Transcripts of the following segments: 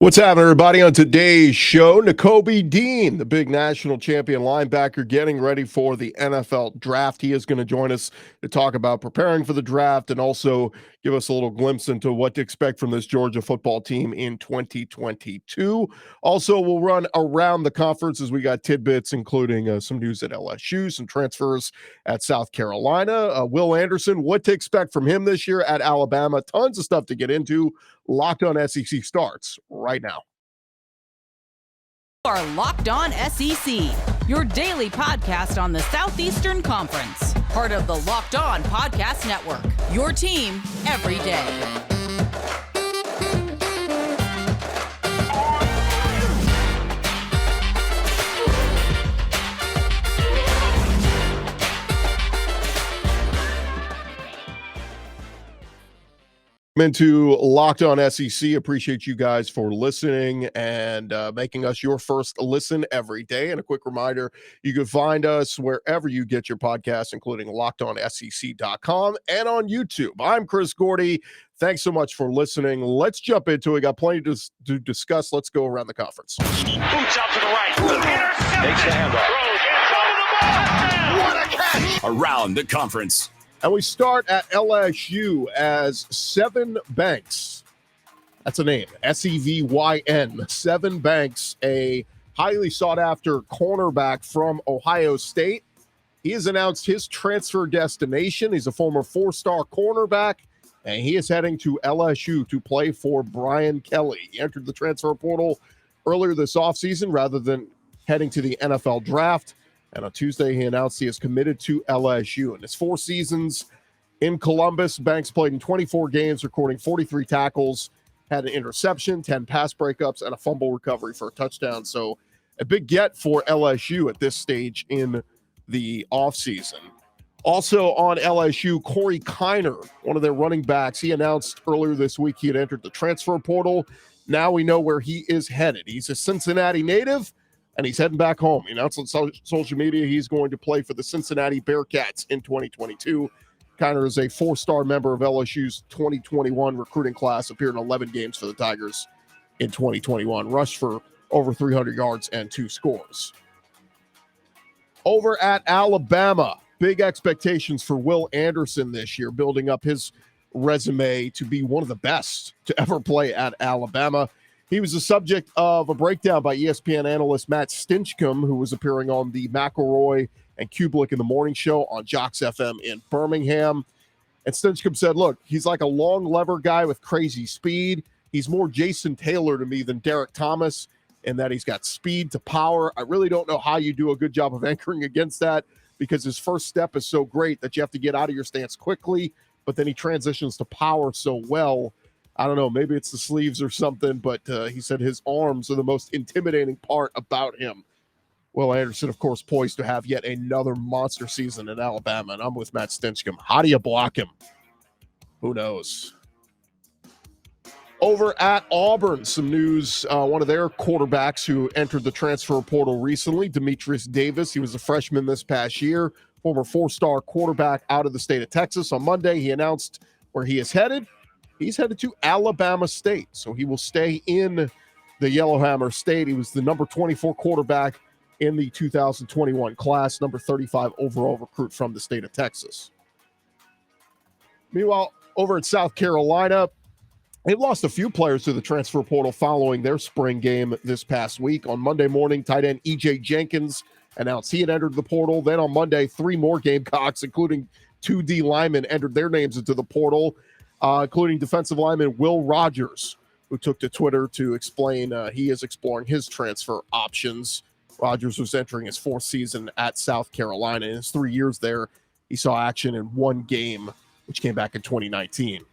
What's happening, everybody? On today's show, Nakobe Dean, the big national champion linebacker, getting ready for the NFL draft. He is going to join us to talk about preparing for the draft and also give us a little glimpse into what to expect from this Georgia football team in 2022. Also, we'll run around the conference as we got tidbits, including some news at LSU, some transfers at South Carolina. Will Anderson, what to expect from him this year at Alabama. Tons of stuff to get into. Locked On SEC starts right now. You are Locked On SEC, your daily podcast on the Southeastern Conference. Part of the Locked On Podcast Network, your team every day. Into Locked On SEC. Appreciate you guys for listening and making us your first listen every day. And a quick reminder, you can find us wherever you get your podcasts, including LockedOnSEC.com and on YouTube. I'm Chris Gordy. Thanks so much for listening. Let's jump into it. Got plenty to discuss. Let's go around the conference. Boots out to the right. Intercepted. Takes the handoff. What a catch. Around the conference. And we start at LSU as Sevyn Banks. That's a name, Sevyn. Sevyn Banks, a highly sought-after cornerback from Ohio State. He has announced his transfer destination. He's a former four-star cornerback, and he is heading to LSU to play for Brian Kelly. He entered the transfer portal earlier this offseason rather than heading to the NFL draft. And on Tuesday, he announced he is committed to LSU. In his 4 seasons in Columbus, Banks played in 24 games, recording 43 tackles, had an interception, 10 pass breakups, and a fumble recovery for a touchdown. So a big get for LSU at this stage in the offseason. Also on LSU, Corey Kiner, one of their running backs, he announced earlier this week he had entered the transfer portal. Now we know where he is headed. He's a Cincinnati native, and he's heading back home. He announced on social media he's going to play for the Cincinnati Bearcats in 2022. Kiner is a 4-star member of LSU's 2021 recruiting class, appeared in 11 games for the Tigers in 2021, rushed for over 300 yards and 2 scores. Over at Alabama, big expectations for Will Anderson this year, building up his resume to be one of the best to ever play at Alabama. He was the subject of a breakdown by ESPN analyst Matt Stinchcomb, who was appearing on the McElroy and Kubelik in the Morning Show on Jocks FM in Birmingham. And Stinchcomb said, look, he's like a long lever guy with crazy speed. He's more Jason Taylor to me than Derek Thomas in that he's got speed to power. I really don't know how you do a good job of anchoring against that because his first step is so great that you have to get out of your stance quickly, but then he transitions to power so well. I don't know, maybe it's the sleeves or something, but he said his arms are the most intimidating part about him. Will Anderson, of course, poised to have yet another monster season in Alabama, and I'm with Matt Stinchcomb. How do you block him? Who knows? Over at Auburn, some news. One of their quarterbacks who entered the transfer portal recently, Demetrius Davis. He was a freshman this past year, former 4-star quarterback out of the state of Texas. On Monday, he announced where he is headed. He's headed to Alabama State, so he will stay in the Yellowhammer State. He was the number 24 quarterback in the 2021 class, number 35 overall recruit from the state of Texas. Meanwhile, over at South Carolina, they've lost a few players to the transfer portal following their spring game this past week. On Monday morning, tight end E.J. Jenkins announced he had entered the portal. Then on Monday, 3 more Gamecocks, including 2 D linemen, entered their names into the portal. Including defensive lineman Will Rogers, who took to Twitter to explain he is exploring his transfer options. Rogers was entering his 4th season at South Carolina. In his 3 years there, he saw action in 1 game, which came back in 2019.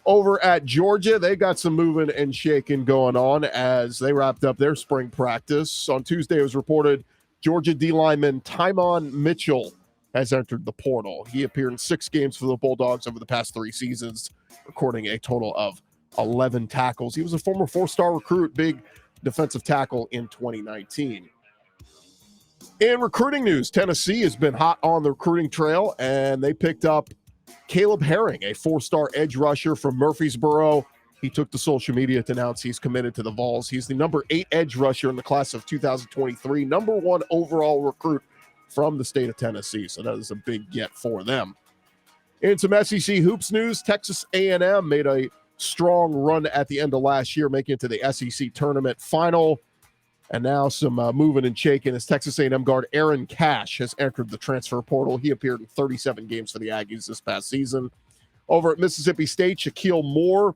Over at Georgia, they got some moving and shaking going on as they wrapped up their spring practice. On Tuesday, it was reported Georgia D lineman Tymon Mitchell has entered the portal. He appeared in 6 games for the Bulldogs over the past 3 seasons, recording a total of 11 tackles. He was a former 4-star recruit, big defensive tackle in 2019. In recruiting news, Tennessee has been hot on the recruiting trail, and they picked up Caleb Herring, a 4-star edge rusher from Murfreesboro. He took to social media to announce he's committed to the Vols. He's the number 8 edge rusher in the class of 2023, number 1 overall recruit from the state of Tennessee. So that is a big get for them. In some SEC hoops news, Texas A&M made a strong run at the end of last year, making it to the SEC tournament final. And now some moving and shaking as Texas A&M guard Aaron Cash has entered the transfer portal. He appeared in 37 games for the Aggies this past season. Over at Mississippi State, Shaquille Moore,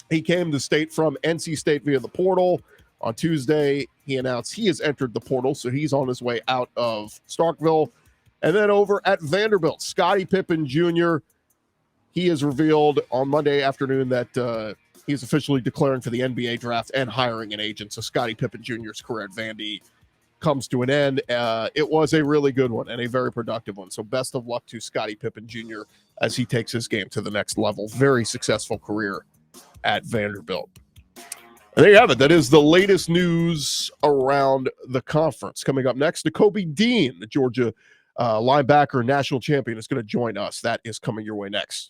he came to state from NC State via the portal. On Tuesday, he announced he has entered the portal, so he's on his way out of Starkville. And then over at Vanderbilt, Scottie Pippen Jr., he has revealed on Monday afternoon that he's officially declaring for the NBA draft and hiring an agent. So Scottie Pippen Jr.'s career at Vandy comes to an end. It was a really good one and a very productive one. So best of luck to Scottie Pippen Jr. as he takes his game to the next level. Very successful career at Vanderbilt. And there you have it. That is the latest news around the conference. Coming up next, Nakobe Dean, the Georgia linebacker national champion, is going to join us. That is coming your way next.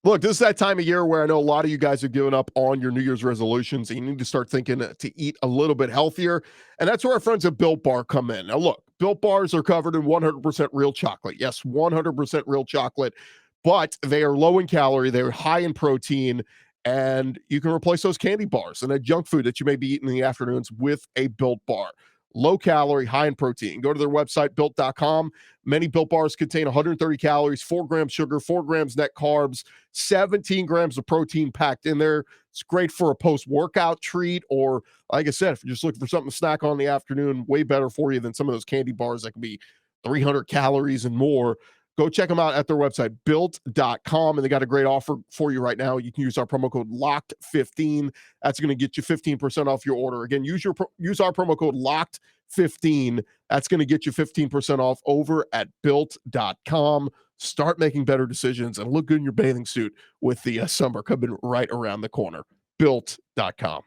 Look, this is that time of year where I know a lot of you guys have given up on your New Year's resolutions, and you need to start thinking to eat a little bit healthier. And that's where our friends at Built Bar come in. Now, look, Built Bars are covered in 100% real chocolate. Yes, 100% real chocolate, but they are low in calorie, they're high in protein, and you can replace those candy bars and that junk food that you may be eating in the afternoons with a Built Bar. Low calorie, high in protein. Go to their website, built.com. Many Built Bars contain 130 calories, 4 grams sugar, 4 grams net carbs, 17 grams of protein packed in there. It's great for a post-workout treat, or like I said, if you're just looking for something to snack on in the afternoon, way better for you than some of those candy bars that can be 300 calories and more. Go check them out at their website, built.com, and they got a great offer for you right now. You can use our promo code LOCKED15. That's going to get you 15% off your order. Again, use our promo code LOCKED15. That's going to get you 15% off over at built.com. Start making better decisions and look good in your bathing suit with the summer coming right around the corner. Built.com.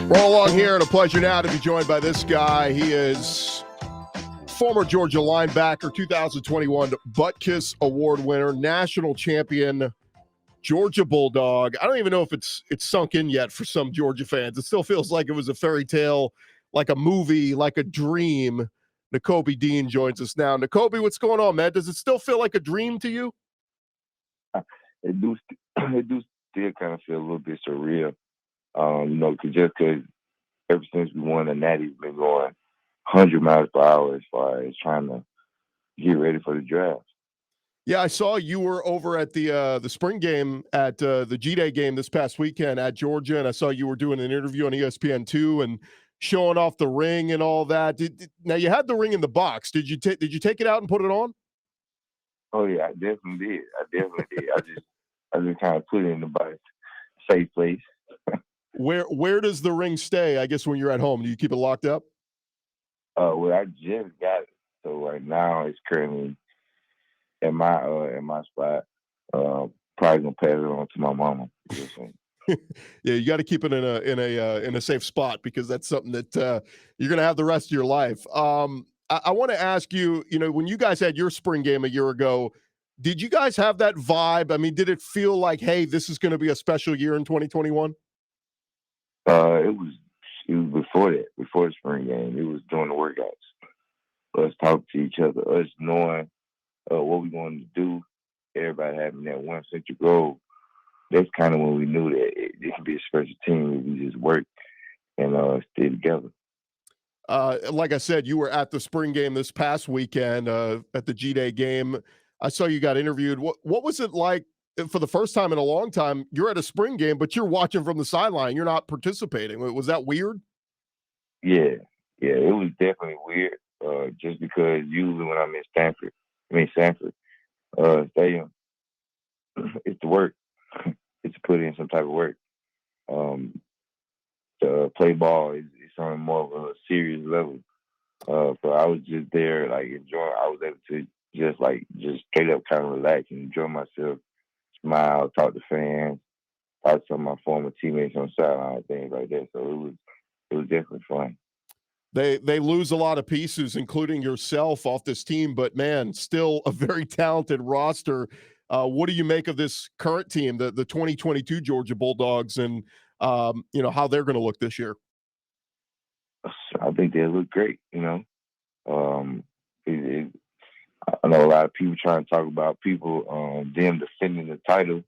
Roll along here, and a pleasure now to be joined by this guy. He is former Georgia linebacker, 2021 Butkus Award winner, national champion, Georgia Bulldog. I don't even know if it's sunk in yet for some Georgia fans. It still feels like it was a fairy tale, like a movie, like a dream. Nakobe Dean joins us now. Nakobe, what's going on, man? Does it still feel like a dream to you? It do still kind of feel a little bit surreal. Just because ever since we won the Natty, we've been going 100 miles per hour as far as trying to get ready for the draft. Yeah, I saw you were over at the spring game at the G-Day game this past weekend at Georgia, and I saw you were doing an interview on ESPN2 and showing off the ring and all that. Now, you had the ring in the box. Did you take it out and put it on? Oh, yeah, I definitely did. I just kind of put it in the box, safe place. Where does the ring stay, I guess, when you're at home? Do you keep it locked up? Well, I just got it. So right now it's currently in my spot. Probably gonna pass it on to my mama. Yeah, you got to keep it in a safe spot because that's something that you're gonna have the rest of your life. I want to ask you, when you guys had your spring game a year ago, did you guys have that vibe? I mean, did it feel like, hey, this is going to be a special year in 2021? It was before that, before the spring game. It was during the workouts. Us talking to each other, us knowing what we're going to do. Everybody having that one central goal. That's kind of when we knew that it could be a special team if we just work and stay together. Like I said, you were at the spring game this past weekend at the G-Day game. I saw you got interviewed. What was it like? For the first time in a long time, you're at a spring game, but you're watching from the sideline. You're not participating. Was that weird? Yeah, it was definitely weird. Just because usually when I'm in Sanford Stadium, it's to work. It's to put in some type of work. To play ball is on more of a serious level. So I was just there, like enjoying. I was able to just straight up kind of relax and enjoy myself. Smile, talk to fans, talk to some of my former teammates on the sideline, things like that. So it was definitely fun. They lose a lot of pieces, including yourself, off this team, but man, still a very talented roster. What do you make of this current team, the 2022 Georgia Bulldogs, and how they're going to look this year? I think they look great. Um, I know a lot of people trying to talk about them defending the title,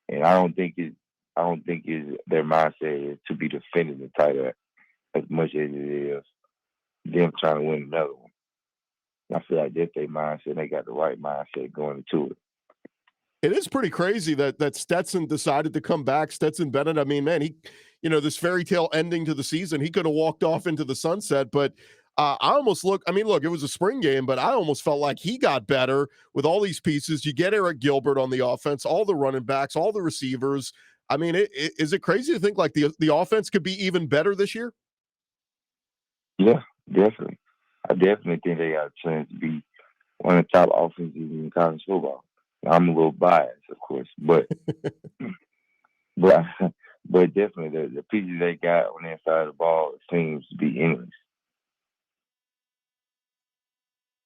and I don't think their mindset is to be defending the title as much as it is them trying to win another one. I feel like that's their mindset. They got the right mindset going into it. It is pretty crazy that Stetson decided to come back. Stetson Bennett, I mean, man, this fairy tale ending to the season, he could have walked off into the sunset, but I almost look, it was a spring game, but I almost felt like he got better with all these pieces. You get Eric Gilbert on the offense, all the running backs, all the receivers. I mean, is it crazy to think like the offense could be even better this year? Yeah, definitely. I definitely think they got a chance to be one of the top offenses in college football. I'm a little biased, of course, but but definitely the pieces they got on the inside of the ball seems to be endless.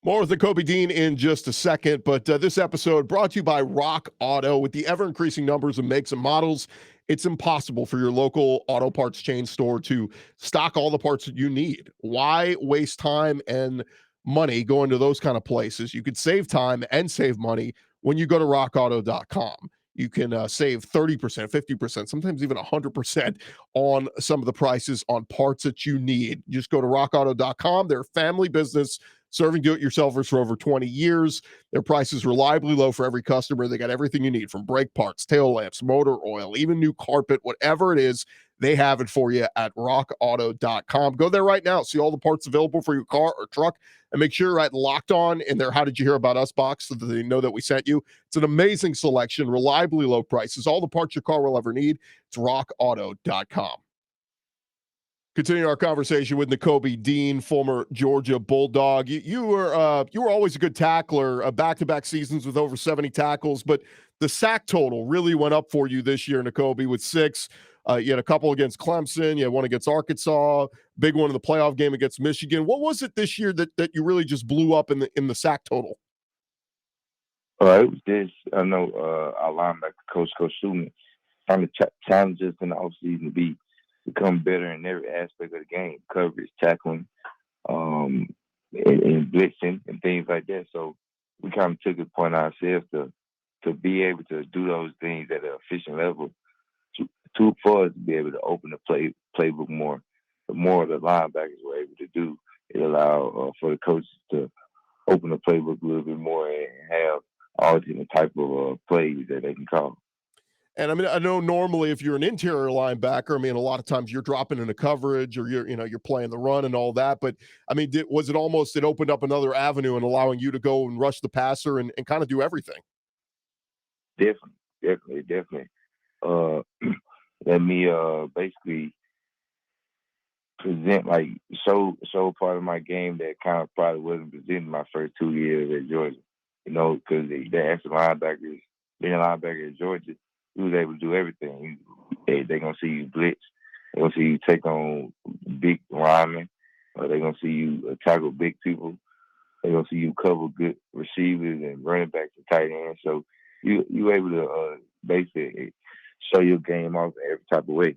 More with Nakobe Dean in just a second, but this episode brought to you by Rock Auto. With the ever-increasing numbers of makes and models, it's impossible for your local auto parts chain store to stock all the parts that you need. Why waste time and money going to those kind of places? You could save time and save money when you go to rockauto.com. You can save 30%, 50%, sometimes even 100% on some of the prices on parts that you need. Just go to rockauto.com. They're a family business serving do-it-yourselfers for over 20 years. Their price is reliably low for every customer. They got everything you need, from brake parts, tail lamps, motor oil, even new carpet, whatever it is, they have it for you at rockauto.com. Go there right now. See all the parts available for your car or truck, and make sure you're at Locked On in their How Did You Hear About Us box so that they know that we sent you. It's an amazing selection, reliably low prices, all the parts your car will ever need. It's rockauto.com. Continue our conversation with Nakobe Dean, former Georgia Bulldog. You were always a good tackler, back-to-back seasons with over 70 tackles, but the sack total really went up for you this year, Nakobe, with 6. You had a couple against Clemson. You had one against Arkansas, big one in the playoff game against Michigan. What was it this year that you really just blew up in the sack total? It was this. I know our linebacker coach Schumann trying to challenge us in the offseason to become better in every aspect of the game: coverage, tackling, and blitzing, and things like that. So we kind of took it upon ourselves to be able to do those things at an efficient level. For us to be able to open the playbook more, the more the linebackers were able to do, it allowed for the coaches to open the playbook a little bit more and have all different type of plays that they can call. And I know normally if you're an interior linebacker, a lot of times you're dropping into coverage or you're playing the run and all that. But was it almost, it opened up another avenue and allowing you to go and rush the passer and kind of do everything? Definitely. Let me basically present, show part of my game that kind of probably wasn't presented my first 2 years at Georgia. Because the extra linebackers, being a linebacker at Georgia, he was able to do everything. They're going to see you blitz. They're going to see you take on big linemen. They're going to see you tackle big people. They're going to see you cover good receivers and running backs and tight ends. So you able to basically show your game off in every type of way.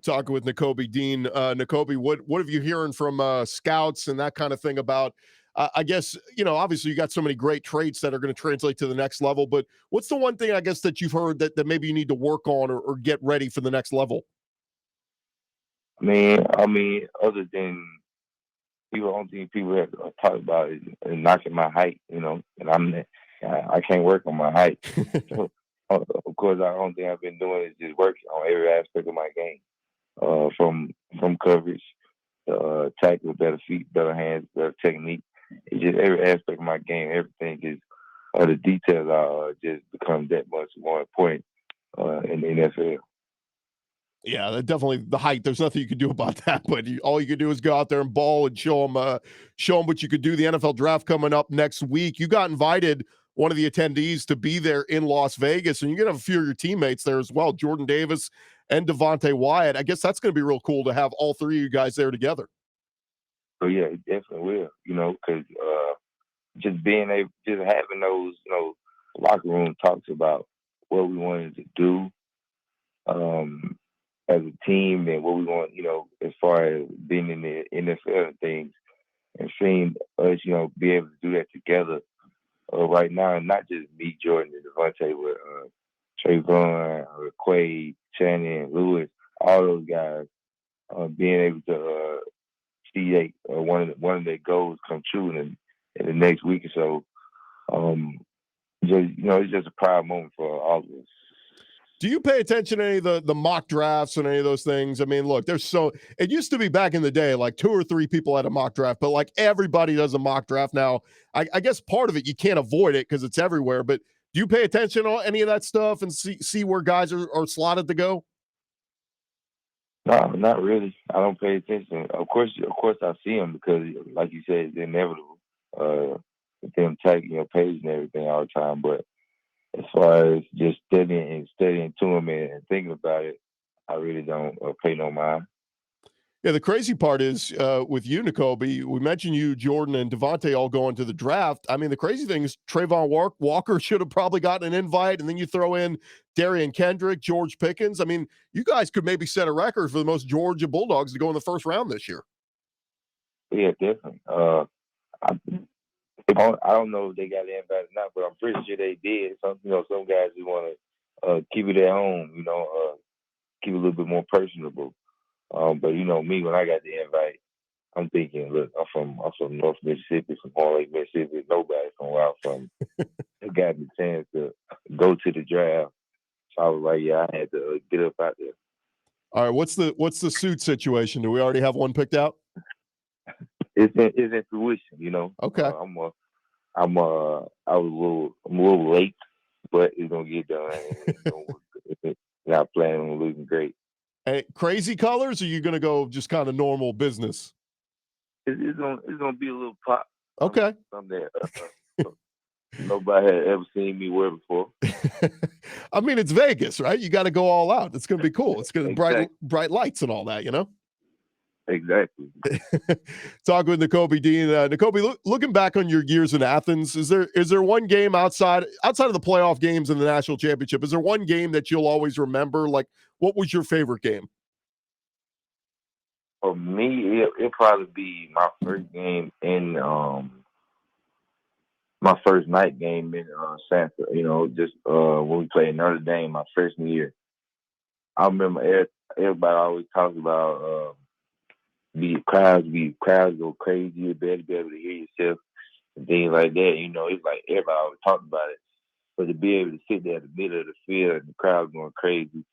Talking with Nakobe Dean. Nakobe, what have you hearing from scouts and that kind of thing about, I guess, obviously you got so many great traits that are going to translate to the next level, but what's the one thing, I guess, that you've heard that maybe you need to work on or get ready for the next level? Other than people, only thing people have talk about is knocking my height, and I can't work on my height. So, of course, the only thing I've been doing is just working on every aspect of my game, from coverage, tackle, better feet, better hands, better technique. It's just every aspect of my game. Everything is the details are just become that much more important in the NFL. Yeah, definitely the height. There's nothing you can do about that, but all you can do is go out there and ball and show them what you could do. The NFL draft coming up next week. You got invited, one of the attendees, to be there in Las Vegas, and you're going to have a few of your teammates there as well, Jordan Davis and Devonte Wyatt. I guess that's going to be real cool to have all three of you guys there together. So yeah, it definitely will. Because just having those, locker room talks about what we wanted to do as a team and what we want, as far as being in the NFL and things, and seeing us, be able to do that together right now, and not just me, Jordan, and Devonte, with Trayvon, Quade, Shannon, Lewis, all those guys, being able to see one of their goals come true in the next week or so. It's just a proud moment for all of us. Do you pay attention to any of the mock drafts and any of those things? I mean, look, it used to be back in the day, like 2 or 3 people had a mock draft, but like everybody does a mock draft now. I guess part of it, you can't avoid it because it's everywhere, but do you pay attention to any of that stuff and see where guys are slotted to go? No, not really. I don't pay attention. Of course, I see them because, like you said, it's inevitable. With them tagging your page and everything all the time, but as far as just studying to them and thinking about it, I really don't pay no mind. Yeah, the crazy part is with you, Nakobe, we mentioned you, Jordan, and Devonte all going to the draft. I mean, the crazy thing is Trayvon Walker should have probably gotten an invite, and then you throw in Darian Kendrick, George Pickens. I mean, you guys could maybe set a record for the most Georgia Bulldogs to go in the first round this year. Yeah, definitely. I don't know if they got the invite or not, but I'm pretty sure they did. Some guys just want to keep it at home, keep it a little bit more personable. But me, when I got the invite, I'm thinking, look, I'm from North Mississippi, from Horn Lake, Mississippi. Nobody from where I'm from got the chance to go to the draft. So I was like, yeah, I had to get up out there. All right, what's the suit situation? Do we already have one picked out? It's in fruition, Okay. I'm a little late, but it's gonna get done. Not planning on losing great. Hey, crazy colors, or are you gonna go just kind of normal business? It's gonna be a little pop. Okay. Something that nobody had ever seen me wear before. I mean, it's Vegas, right? You got to go all out. It's gonna be cool. It's gonna Exactly. bright lights and all that, Exactly. Talk with Nakobe Dean. Nakobe, looking back on your years in Athens, is there one game outside of the playoff games and the national championship? Is there one game that you'll always remember? Like, what was your favorite game? For me, it'll probably be my first game in my first night game in Santa. Just when we played Notre Dame my freshman year. I remember everybody always talks about the crowds go crazy. You better be able to hear yourself and things like that. It's like everybody always talking about it. But to be able to sit there in the middle of the field and the crowd going crazy,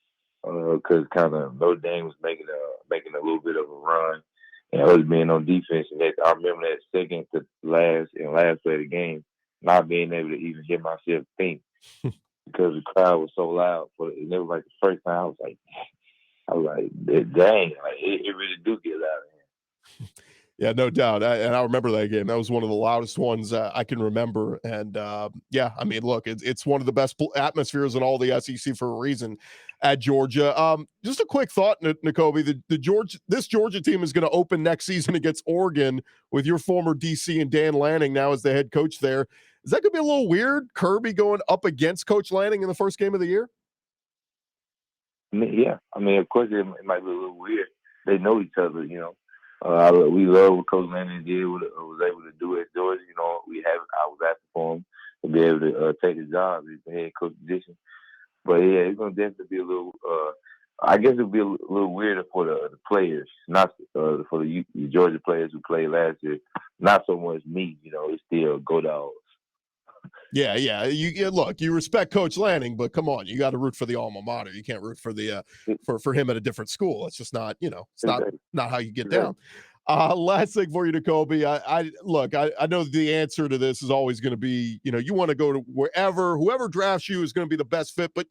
because kind of Notre Dame was making a little bit of a run, and us being on defense. And I remember that second to last play of the game, not being able to even hear myself think because the crowd was so loud. And it was like the first time I was like, dang, like it really do get loud in here. Yeah, no doubt. I remember that game. That was one of the loudest ones I can remember. And yeah, I mean, look, it's one of the best atmospheres in all the SEC for a reason at Georgia. Just a quick thought, Nakobe, this Georgia team is going to open next season against Oregon with your former DC and Dan Lanning now as the head coach there. Is that going to be a little weird, Kirby going up against Coach Lanning in the first game of the year? Yeah. I mean, of course, it might be a little weird. They know each other, we love what Coach Lanning did, was able to do at Georgia. I was asking for him to be able to take the job as the head coach position. But yeah, it's gonna definitely be a little. I guess it'll be a little weirder for the players, not for the Georgia players who played last year. Not so much me, it's still Go Dogs. Yeah. Look, you respect Coach Lanning, but come on, you got to root for the alma mater. You can't root for the for him at a different school. It's just not, it's not how you get down. Last thing for you, Nakobe. I know the answer to this is always going to be, you want to go to whoever drafts you is going to be the best fit. But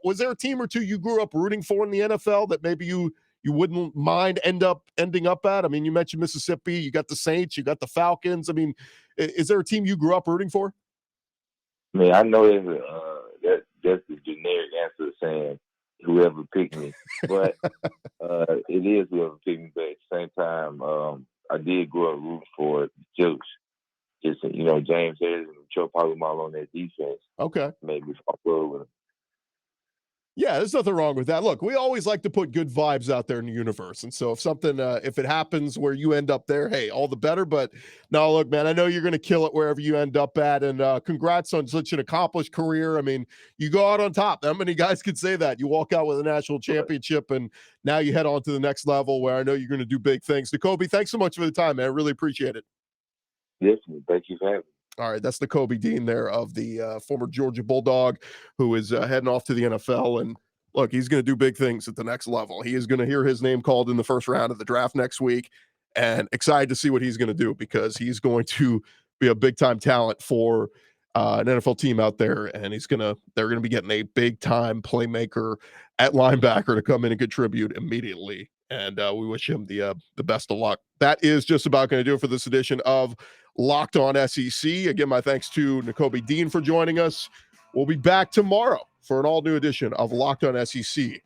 was there a team or two you grew up rooting for in the NFL that maybe you wouldn't mind ending up at? I mean, you mentioned Mississippi, you got the Saints, you got the Falcons. I mean, is there a team you grew up rooting for? I mean, I know that's the generic answer saying whoever picked me, but it is whoever picked me. But at the same time, I did grow up rooting for the Steelers. Just, James Harris and Joe Palomalo on that defense Okay. made me fall in love with him. Yeah, there's nothing wrong with that. Look, we always like to put good vibes out there in the universe. And so if something, if it happens where you end up there, hey, all the better. But no, look, man, I know you're going to kill it wherever you end up at. And congrats on such an accomplished career. I mean, you go out on top. How many guys could say that? You walk out with a national championship and now you head on to the next level where I know you're going to do big things. Nakobe, thanks so much for the time, man. I really appreciate it. Yes, thank you for having me. All right, that's Nakobe Dean there of the former Georgia Bulldog who is heading off to the NFL. And look, he's going to do big things at the next level. He is going to hear his name called in the first round of the draft next week, and excited to see what he's going to do because he's going to be a big-time talent for an NFL team out there, and they're going to be getting a big-time playmaker at linebacker to come in and contribute immediately. And we wish him the best of luck. That is just about going to do it for this edition of Locked On SEC. Again, my thanks to Nakobe Dean for joining us. We'll be back tomorrow for an all-new edition of Locked On SEC.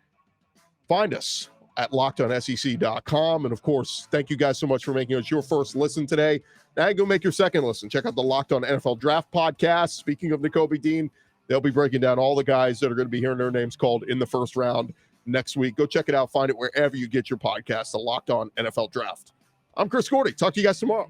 Find us at lockedonsec.com. And, of course, thank you guys so much for making us your first listen today. Now you go make your second listen. Check out the Locked On NFL Draft podcast. Speaking of Nakobe Dean, they'll be breaking down all the guys that are going to be hearing their names called in the first round next week. Go check it out. Find it wherever you get your podcast, the Locked On NFL Draft. I'm Chris Gordy. Talk to you guys tomorrow.